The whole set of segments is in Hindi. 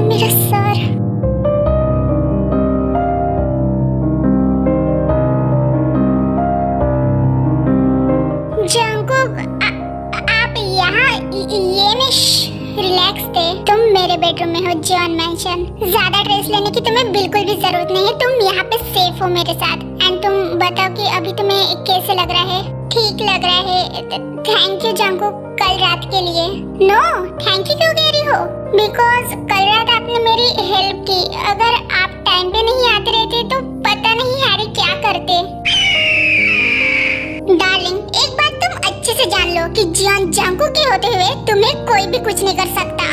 मेरा सर। जंगकुक, आप यहाँ रिलैक्स थे। तुम मेरे बेडरूम में हो, जॉन मैंशन। ज्यादा ड्रेस लेने की तुम्हें बिल्कुल भी जरूरत नहीं है। तुम यहाँ पे सेफ हो मेरे साथ। एंड तुम बताओ कि अभी तुम्हें कैसे लग रहा है? ठीक लग रहा है। थैंक यू जंगकुक, कल रात के लिए। नो, थैंक यू क्यों कह रही हो? बिकॉज कल रात आपने मेरी हेल्प की। अगर आप टाइम पे नहीं आते रहते तो पता नहीं हैरी क्या करते। डार्लिंग, एक बात तुम अच्छे से जान लो कि जॉन जंगकुक के होते हुए तुम्हें कोई भी कुछ नहीं कर सकता।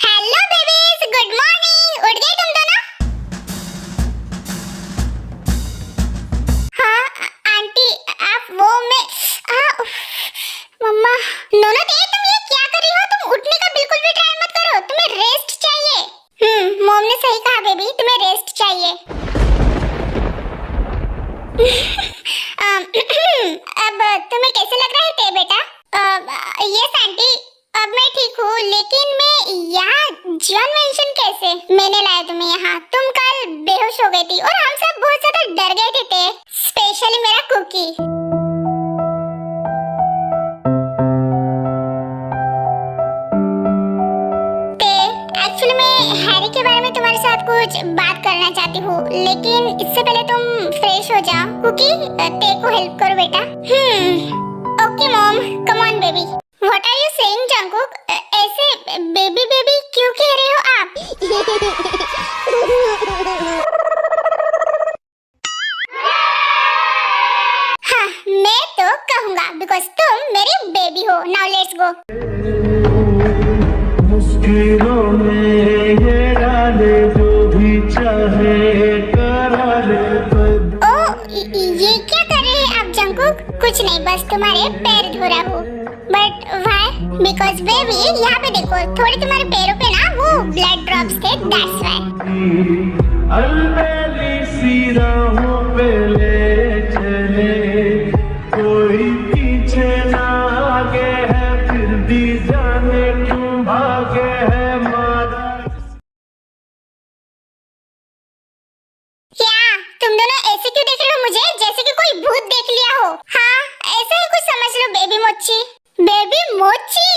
Hello babies, good morning. उठ गए तुम दोनों? हाँ आंटी, आप वो मैं मम्मा। नोनो दे, तुम ये क्या कर रही हो? तुम उठने का बिल्कुल भी ट्राई मत करो। तुम्हें रेस्ट चाहिए। मॉम ने सही कहा बेबी, तुम्हें रेस्ट चाहिए। अब तुम्हें कैसे लग रहा है ते बेटा? यस आंटी, अब मैं ठीक हूँ। लेकिन मैं यहाँ जॉन मेंशन कैसे? मैंने लाया तुम्हें यहाँ। तुम कल बेहोश हो गई थी और हम सब बहुत ज्यादा डर गए थे। स्पेशली मेरा कुकी। एक्चुअली मैं हैरी के बारे में तुम्हारे साथ कुछ बात करना चाहती हूँ, लेकिन इससे पहले तुम फ्रेश हो जाओ। कुकी, ते को हेल्प करो बेटा। Okay mom, come on baby. What are you saying Jungkook? ऐसे बेबी बेबी क्यों कह रहे हो आप? हाँ, मैं तो कहूँगा बिकॉज तुम मेरी बेबी हो। Now let's go. मुश्किलों में ये डाले जो भी चाहे करा ले। ये क्या कर रहे हैं आप जंगकुक? कुछ नहीं, बस तुम्हारे पैर धो रहा हूँ। But why? बिकॉज बेबी, यहाँ पे देखो, थोड़े तुम्हारे पैरों पे ना वो ब्लड ड्रॉप्स थे, दैट्स व्हाई। अलबेली सी राहों पे ले चले, कोई पीछे ना आगे है, फिर भी जाने क्यों भागे है मारा। क्या तुम दोनों ऐसे क्यों देख रहे हो मुझे, जैसे कि कोई भूत देख लिया हो? हाँ, ऐसे ही कुछ समझ लो बेबी मोची। बेबी मोची?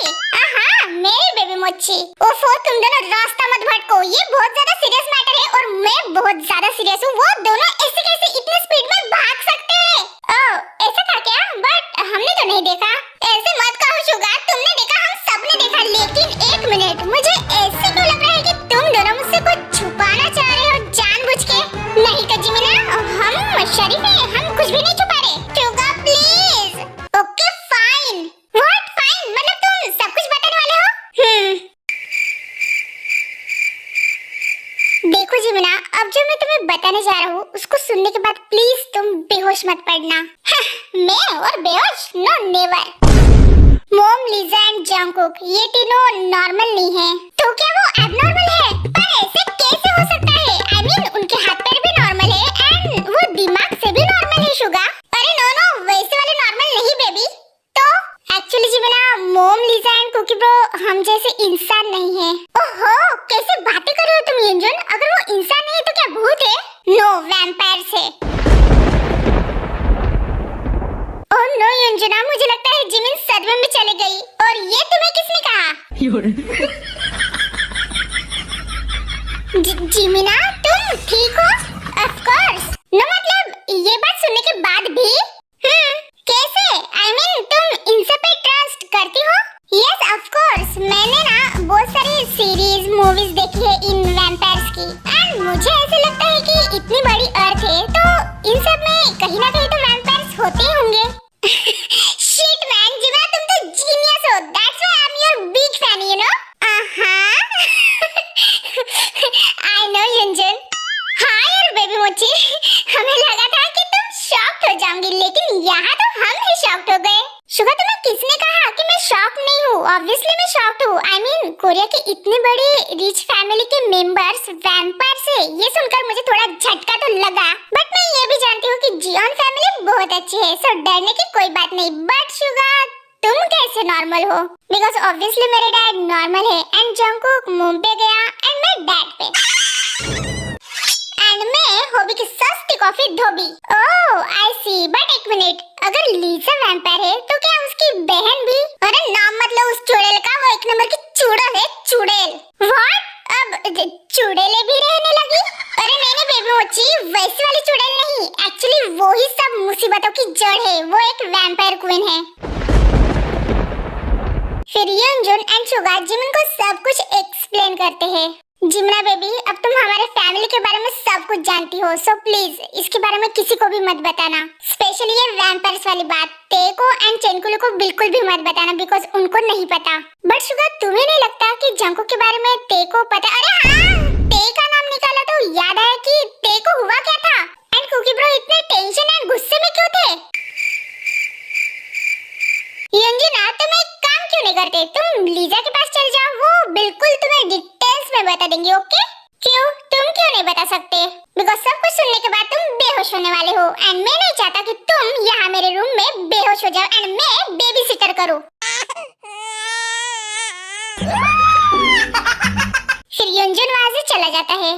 हाँ, मेरी बेबी मोची। ओफो, तुम दोनों रास्ता मत भटको। ये बहुत ज्यादा सीरियस मैटर है और मैं बहुत ज्यादा सीरियस हूँ। वो दोनों ऐसे कैसे इतने स्पीड में भाग सकते हैं? ओह, ऐसा था क्या? बट हमने तो नहीं देखा। ऐसे मत कहो शुगर, तुमने देखा, हम सबने देखा। लेकिन एक मिनट, मुझे ऐसे क्यों लग रहा है कि तुम दोनों मुझसे कुछ छुपाना चाह रहे हो जानबूझ के? नहीं तो जिमिना, हम शरीफ हैं, हम कुछ भी नहीं छुपा रहे। Sugar please. Okay fine. What fine? मतलब तुम सब कुछ बताने वाले हो? देखो जिमिना, अब जो मैं तुम्हें बताने जा रहा हूँ उसको सुनने के बाद प्लीज तुम बेहोश मत पड़ना। मैं और बेहोश? No never. Mom, Lisa and Jungkook, ये तीनों नॉर्मल नहीं है। तो क्या वो एबनॉर्मल है? पर ऐसे कैसे हो सकता है? I mean, उनके हाथ पैर भी नॉर्मल है एंड वो दिमाग से भी नॉर्मल है शुगा। अरे नो नो, वैसे वाले नॉर्मल नहीं बेबी। तो एक्चुअली जी मेरा mom, Lisa and Cookie bro हम जैसे इंसान नहीं है। ओहो, कैसे बातें कर रहे हो तुम युंजुन? अगर वो इंसान नहीं है तो क्या भूत है? नो, वैम्पायर्स है। ओह नो युंजुना, मुझे लगता है जिमिन सदमे में चली गई। और ये तुम्हें किसने कहा? जिमिना, तुम ठीक हो? Of course. नो मतलब ये बात सुनने के बाद भी? कैसे? I mean, तुम इन सब पे ट्रस्ट करती हो? Yes of course. मैंने ना बहुत सारी सीरीज, मूवीज देखी है इन वैम्पायर्स की एंड मुझे ऐसे लगता है कि इतनी बड़ी अर्थ है तो इन सब में कहीं ना कहीं तो वैम्पायर्स होते ही होंगे। शिट मैन, जिमिना तुम तो जीनियस हो। That's why I am your big fan, you know. I know Yunjun. हाँ यार बेबी मोची, हमें लगा था कि तुम शॉक्ड हो जाओगी, लेकिन यहाँ तो हम ही शॉक्ड हो गए। शुगर, तुम्हें किसने कहा कि मैं शॉक्ड नहीं हूँ? ऑब्वियसली मैं शॉक्ड हूँ। आई मीन, कोरिया के इतने बड़े रिच फैमिली के मेंबर्स वैम्पायर्स है, ये सुनकर मुझे थोड़ा झटका तो लगा। बट मैं ये भी जानती हूँ कि जियोन फैमिली बहुत अच्छी है, सो डरने की कोई बात नहीं। बट शुगर, तुम कैसे नॉर्मल हो? बिकॉज ऑब्वियसली मेरे डैड नॉर्मल है एंड जंगकुक मून पे गया एंड मैं डैड पे एंड मैं हॉबी की सस्ती कॉफी धोबी। ओह आई सी, बट एक मिनट, अगर लीसा वैम्पायर है तो क्या उसकी बहन भी? अरे नाम मतलब उस चुड़ैल का, वो एक नंबर की चुड़ैल है, चुड़ैल। व्हाट? अब चुड़ैलें भी रहने लगी? अरे नहीं बेबी मोची, वैसी वाली चुड़ैल नहीं, एक्चुअली वो ही सब मुसीबतों की जड़ है, वो एक वैम्पायर क्वीन है। फिर युनजुन एंड सुगा जिमिन को सब कुछ एक्सप्लेन करते हैं। जिमना बेबी, अब तुम हमारे फैमिली के बारे में सब कुछ जानती हो, सो प्लीज इसके बारे में किसी को भी मत बताना, स्पेशली ये वैम्पायर्स वाली बात तेको एंड चेनकुलो को बिल्कुल भी मत बताना, बिकॉज उनको नहीं पता। बट सुगा, तुम्हें नहीं लगता कि जंगकुक के बारे में तेको पता? अरे हाँ, ते का नाम निकाला तो याद आया कि तेको हुआ क्या था एंड कुकी ब्रो इतने टेंशन एंड गुस्से में क्यों थे? युनजुन, तुम एक काम क्यों नहीं करते, तुम लीजा के पास चल जाओ, वो बिल्कुल तुम्हें डिटेल्स में बता देंगे। ओके? क्यों, तुम क्यों नहीं बता सकते? बिकॉज सब कुछ सुनने के बाद तुम बेहोश होने वाले हो एंड मैं नहीं चाहता कि तुम यहाँ मेरे रूम में बेहोश हो जाओ एंड मैं बेबी सिटर करूँ। फिर युनजुन वहाँ से चला जाता है।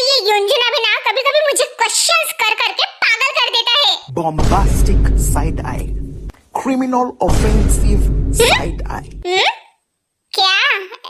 ये युनजुन अभी ना कभी-कभी मुझे क्वेश्चंस कर करके पागल कर देता है। Bombastic side eye, criminal offensive side eye. क्या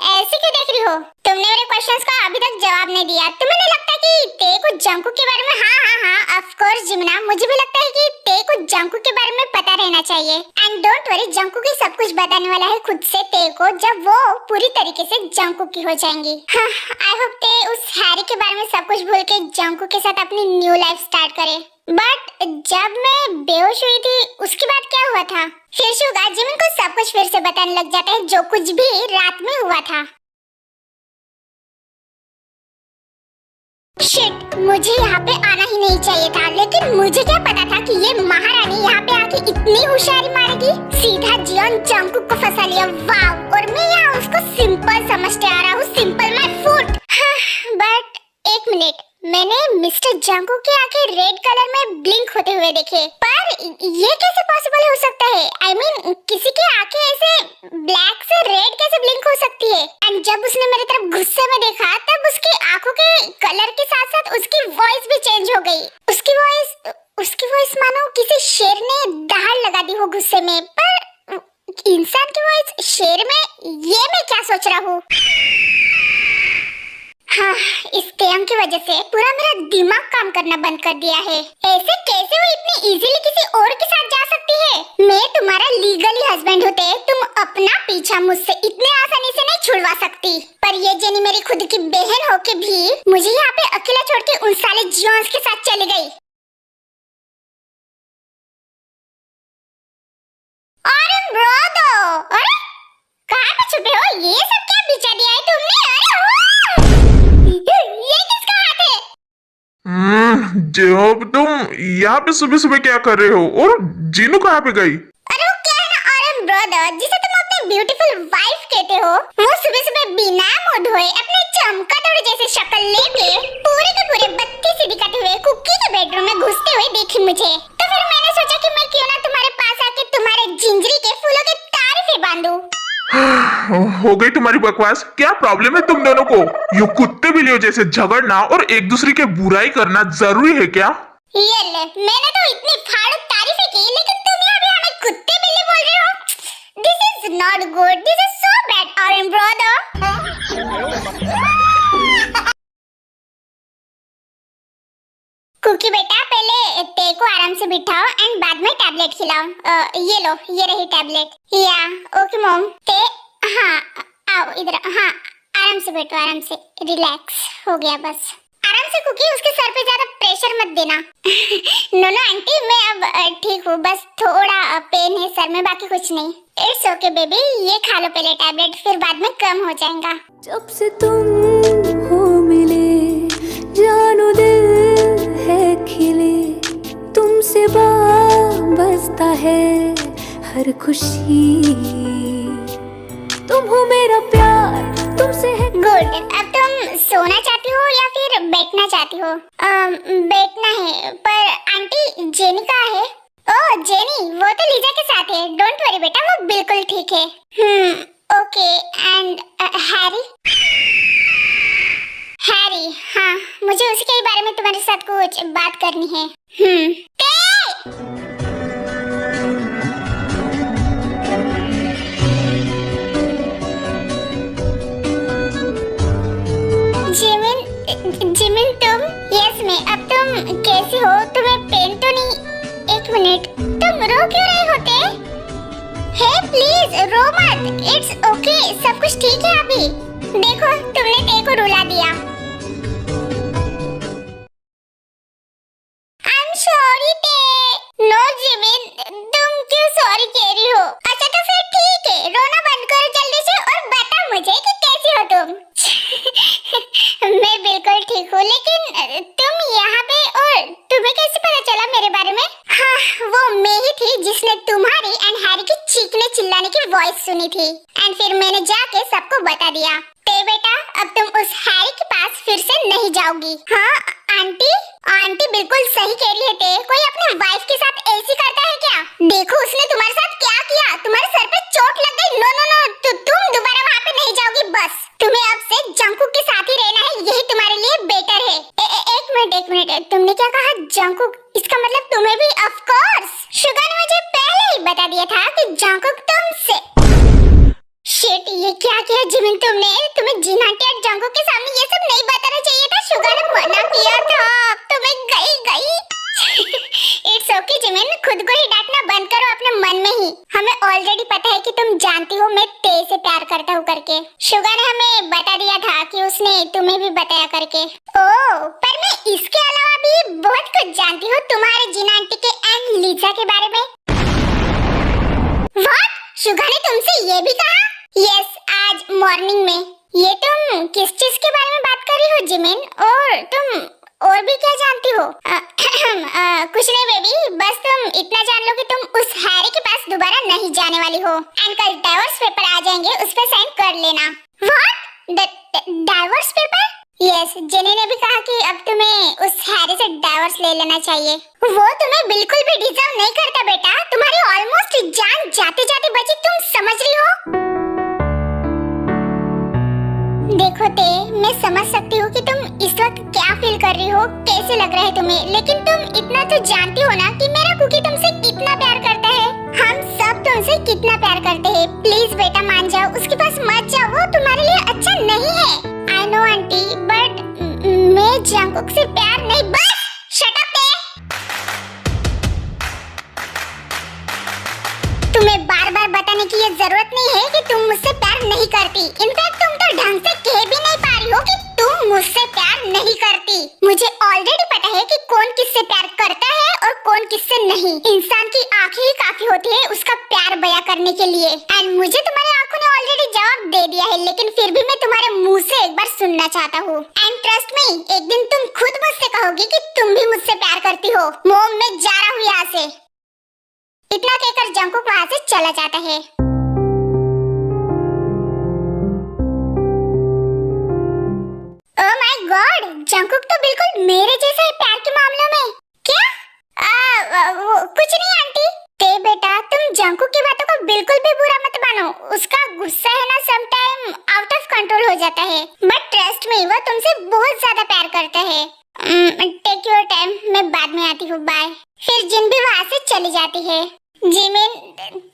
ऐसे क्यों देख रही हो? तुमने मेरे क्वेश्चंस का अभी तक जवाब नहीं दिया। तुम्हें नहीं लगता कि तेको जंगकुक के बारे में? हाँ, ऑफ कोर्स जिमना, मुझे भी लगता है कि तेको जंगकुक के बारे में पता रहना चाहिए एंड डोंट वरी, जंगकुक ही सब कुछ बताने वाला है खुद से तेको, जब वो पूरी तरीके से जंगकुक की हो जाएंगी। आई होप ते उस हैरी के बारे में सब कुछ भूल के जंगकुक के साथ अपनी न्यू लाइफ स्टार्ट करे। बट जब मैं बेहोश हुई थी उसके बाद क्या हुआ था? फिर सुगा जिमिन को सब कुछ फिर से बताने लग जाता है जो कुछ भी रात में हुआ था। शिट, मुझे यहाँ पे आना ही नहीं चाहिए था, लेकिन मुझे क्या पता था कि ये महारानी यहाँ पे आके इतनी होशियारी मारेगी। सीधा जियोन जंगकुक को फंसा लिया। वाव! और मैं यहाँ उसको सिंपल समझते आ रहा हूँ, सिंपल माय फुट। बट एक मिनट, मैंने मिस्टर जंगकुक की आंखें रेड कलर में ब्लिंक होते हुए देखे, पर ये कैसे पॉसिबल हो सकता है? I mean, किसी की आंखें ऐसे ब्लैक से रेड कैसे ब्लिंक हो सकती है? एंड जब उसने मेरी तरफ गुस्से में देखा तब उसकी आंखों के कलर के साथ साथ उसकी वॉइस भी चेंज हो गई। उसकी वॉइस मानो किसी शेर ने दहाड़ लगा दी हो गुस्से में, पर इंसान की वॉइस शेर में, ये मैं क्या सोच रहा हूँ? हाँ, इस तेयम की वजह से पूरा मेरा दिमाग काम करना बंद कर दिया है। ऐसे कैसे वो इतनी इजीली किसी और के साथ जा सकती है? मैं तुम्हारा लीगली हस्बैंड होते तुम अपना पीछा मुझसे इतने आसानी से नहीं छुड़वा सकती। पर ये जेनी मेरी खुद की बहन होके भी मुझे यहाँ पे अकेला छोड़ के उन साले जियोन्स के साथ चली गई। अरे ब्रोदो, अरे कहाँ पे छुपे हो? ये सब क्या बिछा दिया है तुमने? ये किसका हाथ है? जब तुम यहाँ पे सुबह सुबह क्या कर रहे हो? और जीनू कहाँ पे गई? अरे वो क्या है ना ऑरेंज ब्रदर, जिसे तुम अपनी ब्यूटीफुल वाइफ कहते हो, वो सुबह सुबह बिना मुंह धोए अपने चमगादड़ जैसे शक्ल लेके पूरे के पूरे बत्ती से दिखाते हुए कुकी के बेडरूम में घुसते हुए देखी मुझे। तो फिर मैंने सोचा कि मैं क्यों ना तुम्हारे पास आके तुम्हारे जिंजरी के फूलों की तारीफें बांधूं। हो गई तुम्हारी बकवास। क्या प्रॉब्लम है तुम दोनों को? ये कुत्ते बिल्लियों जैसे झगड़ना और एक दूसरे की बुराई करना जरूरी है क्या? ये ले, मैंने तो इतनी फाड़ू तारीफें की, लेकिन तुम यहाँ भी हमें कुत्ते बिल्ली बोल रहे हो। This is not good. This is so bad, Oren brother. Cookie बेटा, पहले ते को आराम से बिठाओ एंड बाद में टैबलेट खिलाओ। ये लो, ये रही टैबलेट। या ओके मॉम। ते हाँ, आओ इधर। हाँ, आराम से बैठो, आराम से, रिलैक्स हो गया बस। आराम से कुकी, उसके सर पे ज्यादा प्रेशर मत देना। नो आंटी, मैं अब ठीक हूँ, बस थोड़ा पेन है सर में, बाकी कुछ नहीं। इट्स ओके बेबी, ये खा लो पहले टैबलेट, फिर बाद में कम हो जाएगा। जब से तुम हो मिले जानो दिल है खिले, तुमसे बसता है हर खुशी, तुम हो मेरा प्यार, तुमसे है। गुड, अब तुम सोना चाहती हो या फिर बैठना चाहती हो? बैठना है, पर आंटी जेनी कहाँ है? ओह जेनी, वो तो तो लीजा के साथ है, डोंट वरी बेटा, वो बिल्कुल ठीक है। Okay, and Harry? हैरी, हाँ, मुझे उसके बारे में तुम्हारे साथ कुछ बात करनी है। जिमिन तुम? यस मैं। अब तुम कैसी हो? तुम्हें पेन तो नहीं? एक मिनट, तुम रो क्यों रहे होते? हे प्लीज रो मत, इट्स ओके, सब कुछ ठीक है अभी। देखो तुमने ते को रुला दिया। आई एम सॉरी ते। नो जिमिन, तुम क्यों सॉरी कह रही हो? अच्छा तो फिर ठीक है, रोना बंद करो जल्दी से और बता मुझे कि कैसी हो तुम। मैं बिल्कुल ठीक हूँ, लेकिन तुम यहाँ पे और तुम्हें कैसे पता चला मेरे बारे में? हाँ, वो मैं ही थी जिसने तुम्हारी एंड हैरी की चीखने चिल्लाने की वॉइस सुनी थी एंड फिर मैंने जाके सबको बता दिया। ते बेटा, अब तुम उस हैरी के पास फिर से नहीं जाओगी। हाँ आंटी, आंटी बिल्कुल सही कह रही है ते, कोई अपनी वाइफ के साथ ऐसी करता है क्या? देखो उसने तुम्हारे साथ क्या किया, तुम्हारे सर पे चोट लग गई। नो नो नो, तुम दोबारा वहाँ पे नहीं जाओगी, बस तुम्हें अब से जंकुक के साथ ही रहना है, यही तुम्हारे लिए बेटर है। एक मिनट, तुमने क्या कहा? जंकुक? इसका मतलब तुम्हें भी? ऑफ कोर्स, शुगर ने मुझे पहले ही बता दिया था कि जंकुक तुमसे। शिट, ये क्या किया जिमिन तुमने? तुम्हें जिन आंटी और जंकुक के सामने ये सब नहीं बताना चाहिए था, शुगर ने मना किया था। तुम्हें गई। इट्स ओके जिमिन, खुद को ही डांटना बंद करो अपने मन में ही। हमें ऑलरेडी पता है कि तुम जानती हो मैं ते से प्यार करता हूँ करके। शुगर ने हमें बता दिया था कि उसने तुम्हें भी बताया करके। ओह, पर मैं इसके अलावा भी बहुत कुछ जानती हूँ तुम्हारे जिन आंटी के एंड लीजा के बारे में। व्हाट? शुगर ने तुमसे ये भी कहा? यस, आज मॉर्निंग में। ये तुम किस चीज के बारे में बात कर रही हो जिमिन? और तुम और भी क्या जानती हो? कुछ नहीं बेबी, बस तुम इतना जान लो कि तुम उस हैरी के पास दोबारा नहीं जाने वाली हो एंड कल डाइवोर्स पेपर आ जाएंगे, उस पे साइन कर लेना। What? Divorce paper? Yes, jenny ने भी कहा कि अब तुम्हें उस हैरी से डाइवोर्स ले लेना चाहिए। वो तुम्हें बिल्कुल भी डिजर्व नहीं करता बेटा, तुम्हारी ऑलमोस्ट जान जाते जाते बची, तुम समझ रही हो? देखो ते, मैं समझ सकती हूँ कि तुम इस वक्त क्या फील कर रही हो, कैसे लग रहा है तुम्हें, लेकिन तुम इतना तो जानती हो ना कि मेरा कुकी तुमसे कितना प्यार करता है। हम सब तुमसे कितना प्यार करते हैं। प्लीज बेटा मान जाओ, उसके पास मत जाओ, वो तुम्हारे लिए अच्छा नहीं है। आई नो आंटी, बट मैं जंकुक से प्यार नहीं। बस शट अप ते। तुम्हें बार बार बताने की ये जरूरत नहीं है कि तुम मुझसे प्यार नहीं करती। इनफैक्ट तुम तो ढंग से कह भी नहीं पा रही हो कि तुम मुझसे प्यार नहीं करती। मुझे ऑलरेडी पता है कि कौन किससे प्यार करता है और कौन किससे नहीं। इंसान की आंखें ही काफी होती है उसका प्यार बयां करने के लिए, एंड मुझे तुम्हारी आंखों ने ऑलरेडी जवाब दे दिया है, लेकिन फिर भी मैं तुम्हारे मुंह से एक बार सुनना चाहता हूँ। एंड ट्रस्ट मी, एक दिन तुम खुद मुझसे कहोगी कि तुम भी मुझसे प्यार करती हो। मोम, मैं जा रहा हूँ यहाँ से। इतना कहकर जंकुक वहाँ से चला जाता है। ओह माय गॉड, जंकुक तो बिल्कुल मेरे जैसा है प्यार के मामलों में। क्या? कुछ नहीं आंटी। ते बेटा, तुम जंकुक की बातों को बिल्कुल भी बुरा मत मानो, उसका गुस्सा है ना समटाइम आउट ऑफ कंट्रोल हो जाता है, बट ट्रस्ट मी वो तुमसे बहुत ज्यादा प्यार करता है। टेक योर टाइम, मैं बाद में आती हूँ, बाय। फिर जिन भी वहाँ से चली जाती है। जिमिन,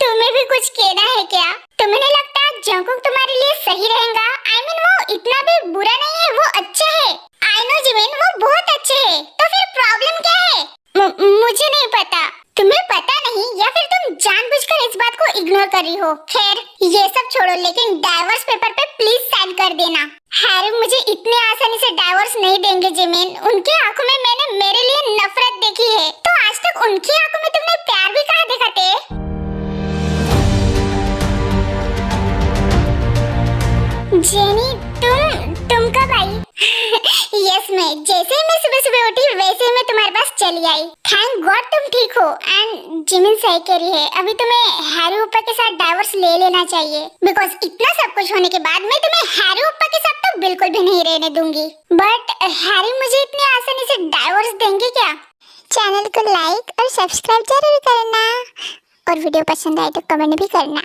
तुम्हें भी कुछ कहना है क्या? तुम्हें नहीं लगता जंकुक तुम्हारे लिए सही रहेगा? I mean, वो इतना भी बुरा नहीं है, वो अच्छा है। I know जिमिन, वो बहुत अच्छे है। तो फिर प्रॉब्लम क्या है? मुझे नहीं पता। तुम्हें पता नहीं या फिर तुम जानबूझकर इस बात को इग्नोर कर रही हो? खैर ये सब छोड़ो, लेकिन डाइवोर्स पेपर पे प्लीज साइन कर देना। हैरी मुझे इतने आसानी से डाइवोर्स नहीं देंगे जिमिन। उनकी आंखों में मैंने मेरे लिए नफरत देखी है, तो आज तक उनकी आंखों में तुमने प्यार भी कहाँ देखा थे? जेनी, तुम कब आई? यस मैं, जैसे ही मैं सुबह उठी वैसे ही मैं तुम्हारे पास चली आई। थैंक गॉड तुम ठीक हो। एंड जिमिन सही कह रही है, अभी तुम्हें हैरी ऊपर के साथ डाइवोर्स ले लेना चाहिए, बिकॉज इतना सब कुछ होने के बाद मैं तुम्हें हैरी ऊपर के साथ तो बिल्कुल भी नहीं रहने दूंगी। बट हैरी मुझे इतनी आसानी से डाइवोर्स देंगे क्या? चैनल को लाइक और सब्सक्राइब जरूर करना। और वीडियो पसंद आए तो कमेंट भी करना।